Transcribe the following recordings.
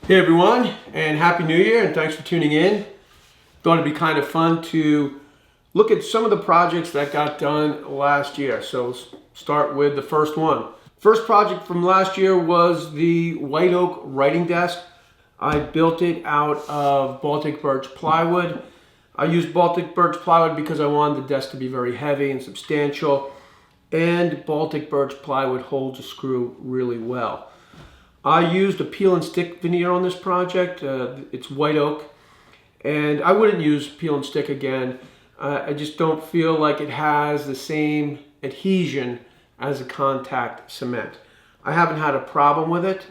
Hey everyone, and Happy New Year, and thanks for tuning in. Thought it'd be kind of fun to look at some of the projects that got done last year. So let's start with the first one. First project from last year was the white oak writing desk. I built it out of Baltic birch plywood. I used Baltic birch plywood because I wanted the desk to be very heavy and substantial, and Baltic birch plywood holds a screw really well. I used a peel and stick veneer on this project. It's white oak, and I wouldn't use peel and stick again. I just don't feel like it has the same adhesion as a contact cement. I haven't had a problem with it,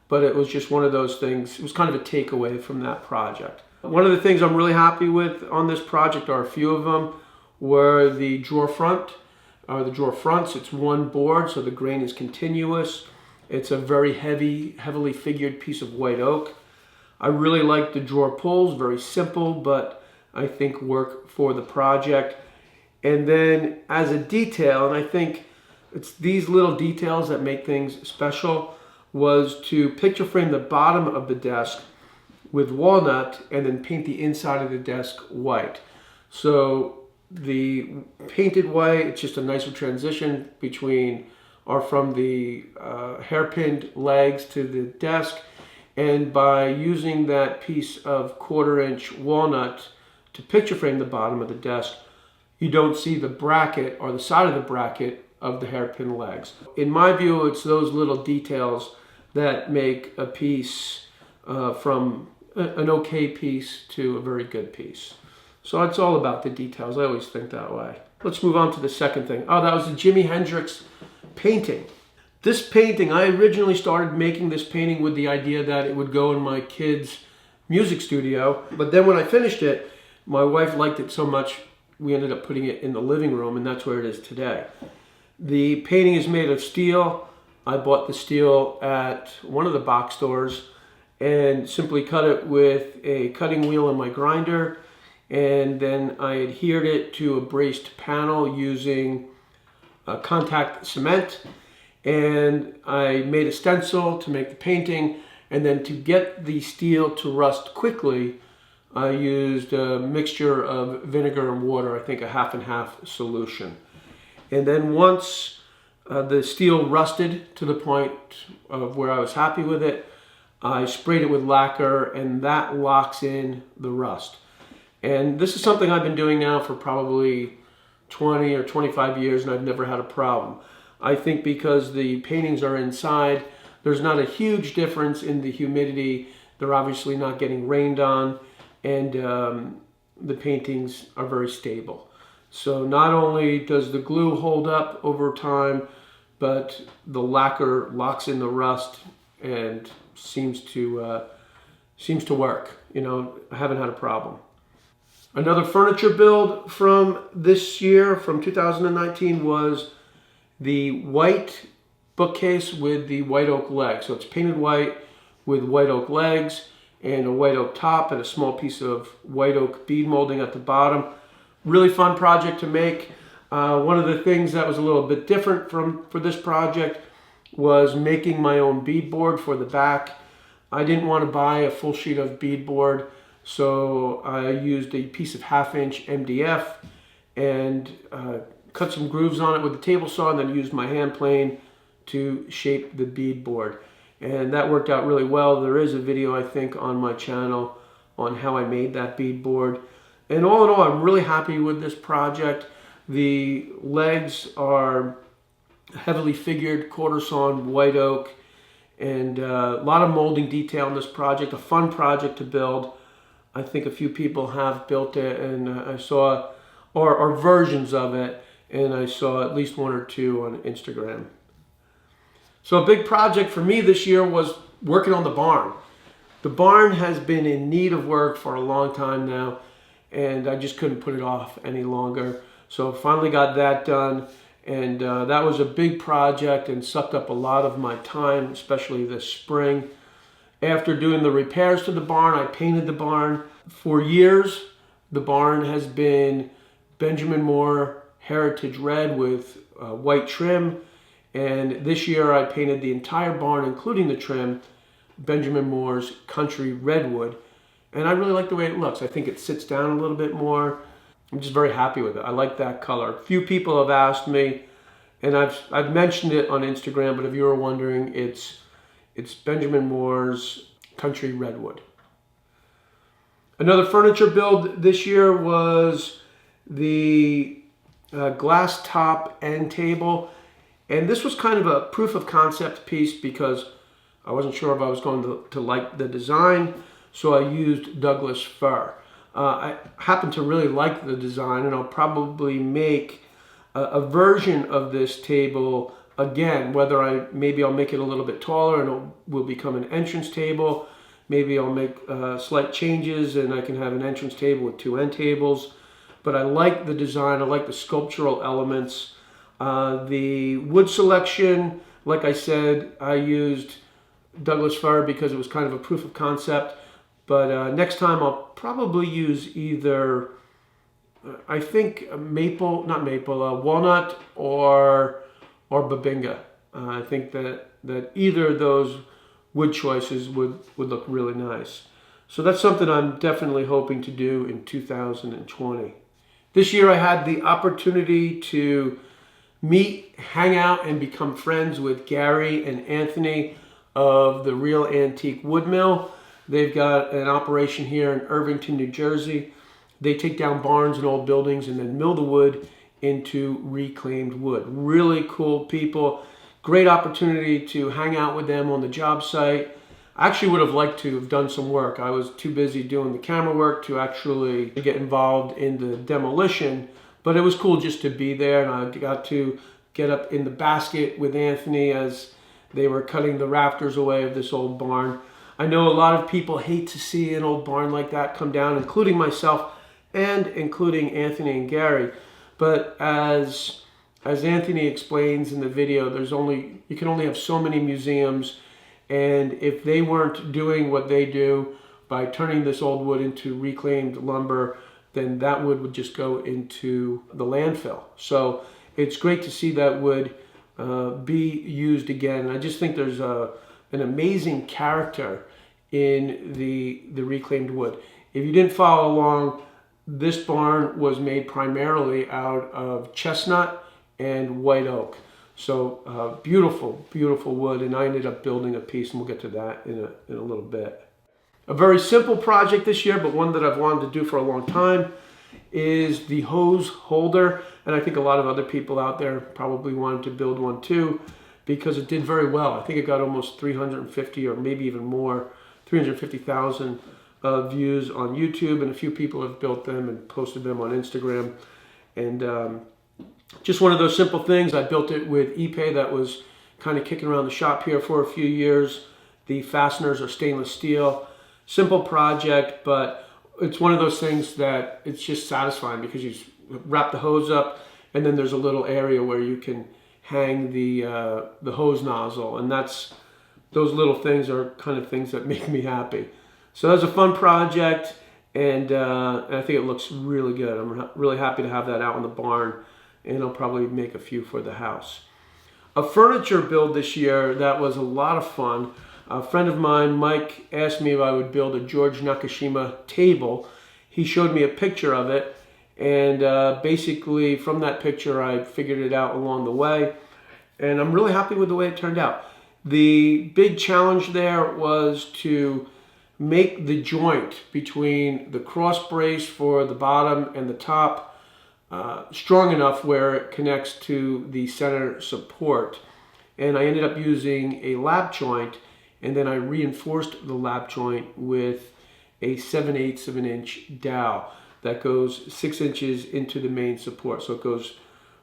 but it was just one of those things. It was kind of a takeaway from that project. One of the things I'm really happy with on this project, are a few of them, were the drawer front, or the drawer fronts. It's one board, so the grain is continuous. It's a very heavily figured piece of white oak. I really like the drawer pulls, very simple, but I think work for the project. And then as a detail, and I think it's these little details that make things special, was to picture frame the bottom of the desk with walnut and then paint the inside of the desk white. So the painted white, it's just a nicer transition between or from the hairpinned legs to the desk, and by using that piece of 1/4 inch walnut to picture frame the bottom of the desk, you don't see the bracket or the side of the bracket of the hairpin legs. In my view, it's those little details that make a piece from an okay piece to a very good piece. So it's all about the details. I always think that way. Let's move on to the second thing. Oh, that was the Jimi Hendrix painting. This painting, I originally started making this painting with the idea that it would go in my kids' music studio. But then when I finished it, my wife liked it so much, we ended up putting it in the living room, and that's where it is today. The painting is made of steel. I bought the steel at one of the box stores and simply cut it with a cutting wheel and my grinder. And then I adhered it to a braced panel using contact cement, and I made a stencil to make the painting, and then to get the steel to rust quickly, I used a mixture of vinegar and water, I think a half and half solution. And then once the steel rusted to the point of where I was happy with it, I sprayed it with lacquer, and that locks in the rust. And this is something I've been doing now for probably 20 or 25 years, and I've never had a problem. I think because the paintings are inside, there's not a huge difference in the humidity. They're obviously not getting rained on, and the paintings are very stable. So not only does the glue hold up over time, but the lacquer locks in the rust and seems to work. You know, I haven't had a problem. Another furniture build from this year, from 2019, was the white bookcase with the white oak legs. So it's painted white with white oak legs and a white oak top and a small piece of white oak bead molding at the bottom. Really fun project to make. One of the things that was a little bit different for this project was making my own beadboard for the back. I didn't want to buy a full sheet of beadboard, so I used a piece of 1/2 inch MDF and cut some grooves on it with a table saw, and then used my hand plane to shape the beadboard. And that worked out really well. There is a video, I think, on my channel on how I made that beadboard. And all in all, I'm really happy with this project. The legs are heavily figured, 1/4 sawn white oak, and a lot of molding detail in this project. A fun project to build. I think a few people have built it, and I saw, or versions of it, and I saw at least 1 or 2 on Instagram. So a big project for me this year was working on the barn. The barn has been in need of work for a long time now, and I just couldn't put it off any longer. So finally got that done, and that was a big project and sucked up a lot of my time, especially this spring. After doing the repairs to the barn, I painted the barn. For years, the barn has been Benjamin Moore Heritage Red with white trim, and this year I painted the entire barn, including the trim, Benjamin Moore's Country Redwood. And I really like the way it looks. I think it sits down a little bit more. I'm just very happy with it. I like that color. A few people have asked me, and I've mentioned it on Instagram, but if you were wondering, it's Benjamin Moore's Country Redwood. Another furniture build this year was the glass top end table. And this was kind of a proof of concept piece because I wasn't sure if I was going to like the design, so I used Douglas fir. I happen to really like the design, and I'll probably make a version of this table again, whether maybe I'll make it a little bit taller and it will become an entrance table. Maybe I'll make slight changes and I can have an entrance table with two end tables. But I like the design, I like the sculptural elements. The wood selection, like I said, I used Douglas fir because it was kind of a proof of concept. But next time I'll probably use either, I think walnut or babinga. I think that either of those wood choices would look really nice. So that's something I'm definitely hoping to do in 2020. This year I had the opportunity to meet, hang out, and become friends with Gary and Anthony of the Real Antique Wood Mill. They've got an operation here in Irvington, New Jersey. They take down barns and old buildings and then mill the wood into reclaimed wood. Really cool people. Great opportunity to hang out with them on the job site. I actually would have liked to have done some work. I was too busy doing the camera work to actually get involved in the demolition, but it was cool just to be there, and I got to get up in the basket with Anthony as they were cutting the rafters away of this old barn. I know a lot of people hate to see an old barn like that come down, including myself and including Anthony and Gary. But as Anthony explains in the video, you can only have so many museums, and if they weren't doing what they do by turning this old wood into reclaimed lumber, then that wood would just go into the landfill. So it's great to see that wood be used again. I just think there's an amazing character in the reclaimed wood. If you didn't follow along, this barn was made primarily out of chestnut and white oak. So beautiful, beautiful wood, and I ended up building a piece, and we'll get to that in a little bit. A very simple project this year, but one that I've wanted to do for a long time, is the hose holder. And I think a lot of other people out there probably wanted to build one too, because it did very well. I think it got almost 350 or maybe even more, 350,000 views on YouTube, and a few people have built them and posted them on Instagram. And just one of those simple things. I built it with Ipe that was kind of kicking around the shop here for a few years. The fasteners are stainless steel. Simple project, but it's one of those things that it's just satisfying because you wrap the hose up, and then there's a little area where you can hang the hose nozzle, and those little things are kind of things that make me happy. So that's a fun project, and I think it looks really good. I'm really happy to have that out in the barn, and I'll probably make a few for the house. A furniture build this year that was a lot of fun. A friend of mine, Mike, asked me if I would build a George Nakashima table. He showed me a picture of it, and basically from that picture I figured it out along the way, and I'm really happy with the way it turned out. The big challenge there was to make the joint between the cross brace for the bottom and the top strong enough where it connects to the center support. And I ended up using a lap joint, and then I reinforced the lap joint with a 7/8 of an inch dowel that goes 6 inches into the main support. So it goes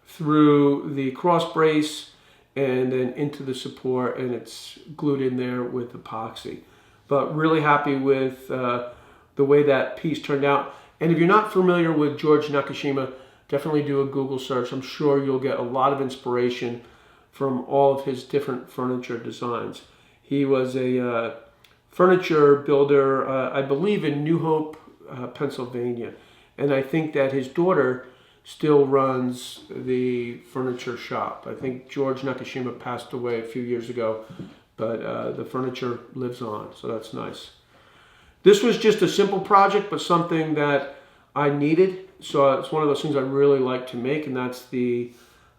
through the cross brace and then into the support, and it's glued in there with epoxy. But really happy with the way that piece turned out. And if you're not familiar with George Nakashima, definitely do a Google search. I'm sure you'll get a lot of inspiration from all of his different furniture designs. He was a furniture builder, I believe in New Hope, Pennsylvania. And I think that his daughter still runs the furniture shop. I think George Nakashima passed away a few years ago, but the furniture lives on, so that's nice. This was just a simple project, but something that I needed. So it's one of those things I really like to make, and that's the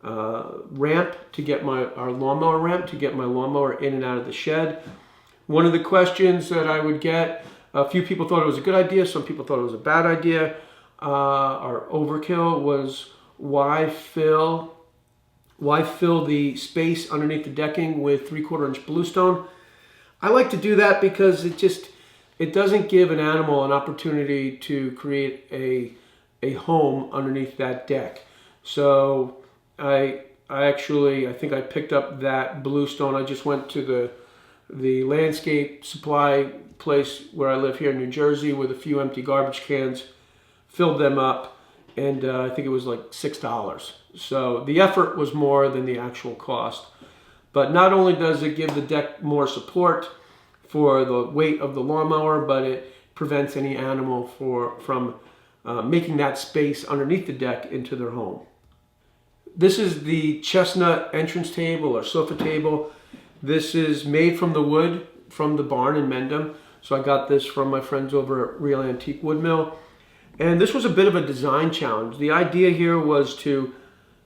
ramp to get our lawnmower ramp to get my lawnmower in and out of the shed. One of the questions that I would get, a few people thought it was a good idea, some people thought it was a bad idea, or overkill, was why fill the space underneath the decking with 3/4 inch bluestone. I like to do that because it doesn't give an animal an opportunity to create a home underneath that deck. So I think I picked up that bluestone. I just went to the landscape supply place where I live here in New Jersey with a few empty garbage cans, filled them up, and I think it was like $6. So the effort was more than the actual cost. But not only does it give the deck more support for the weight of the lawnmower, but it prevents any animal from making that space underneath the deck into their home. This is the Chestnut entrance table or sofa table. This is made from the wood from the barn in Mendham. So I got this from my friends over at Real Antique Wood Mill. And this was a bit of a design challenge. The idea here was to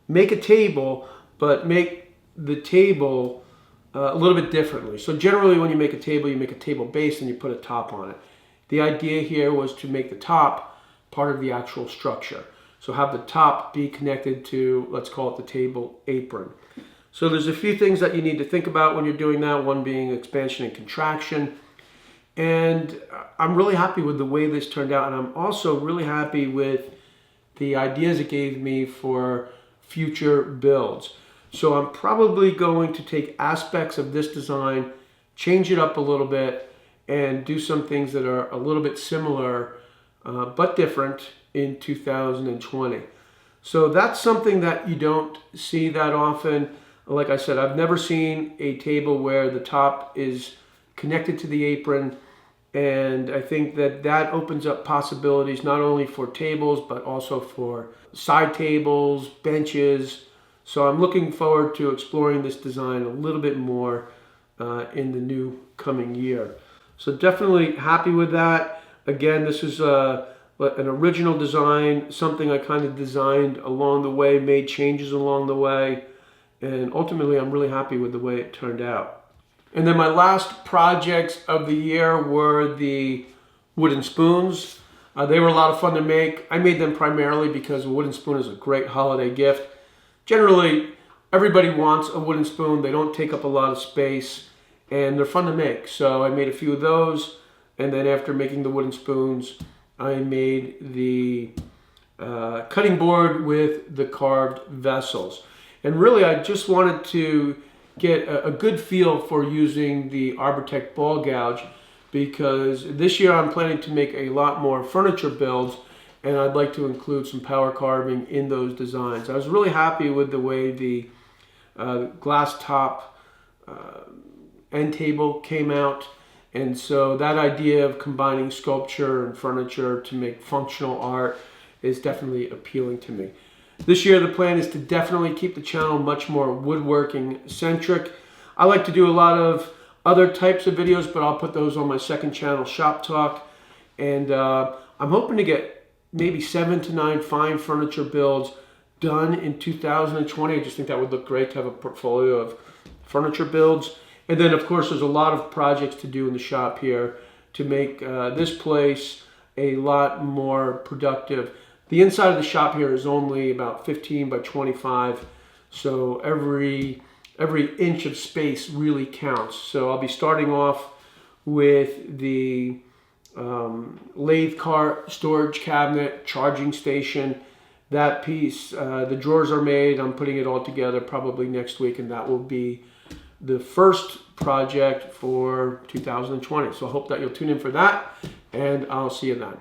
make a table, but make the table a little bit differently. So generally when you make a table base and you put a top on it. The idea here was to make the top part of the actual structure. So have the top be connected to, let's call it the table apron. So there's a few things that you need to think about when you're doing that, one being expansion and contraction. And I'm really happy with the way this turned out, and I'm also really happy with the ideas it gave me for future builds. So I'm probably going to take aspects of this design, change it up a little bit, and do some things that are a little bit similar but different in 2020. So that's something that you don't see that often. Like I said, I've never seen a table where the top is connected to the apron, and I think that opens up possibilities not only for tables but also for side tables, benches. So I'm looking forward to exploring this design a little bit more in the new coming year. So definitely happy with that. Again, this is an original design, something I kind of designed along the way, made changes along the way, and ultimately I'm really happy with the way it turned out. And then my last projects of the year were the wooden spoons. They were a lot of fun to make. I made them primarily because a wooden spoon is a great holiday gift. Generally, everybody wants a wooden spoon. They don't take up a lot of space, and they're fun to make. So I made a few of those, and then after making the wooden spoons, I made the cutting board with the carved vessels. And really, I just wanted to get a good feel for using the Arbortech ball gouge, because this year I'm planning to make a lot more furniture builds, and I'd like to include some power carving in those designs. I was really happy with the way the glass top end table came out, and so that idea of combining sculpture and furniture to make functional art is definitely appealing to me. This year the plan is to definitely keep the channel much more woodworking centric. I like to do a lot of other types of videos, but I'll put those on my second channel, Shop Talk. And I'm hoping to get maybe 7 to 9 fine furniture builds done in 2020. I just think that would look great to have a portfolio of furniture builds. And then of course there's a lot of projects to do in the shop here to make this place a lot more productive. The inside of the shop here is only about 15 by 25, so every inch of space really counts. So I'll be starting off with the lathe cart, storage cabinet, charging station. That piece, the drawers are made. I'm putting it all together probably next week, and that will be the first project for 2020. So I hope that you'll tune in for that, and I'll see you then.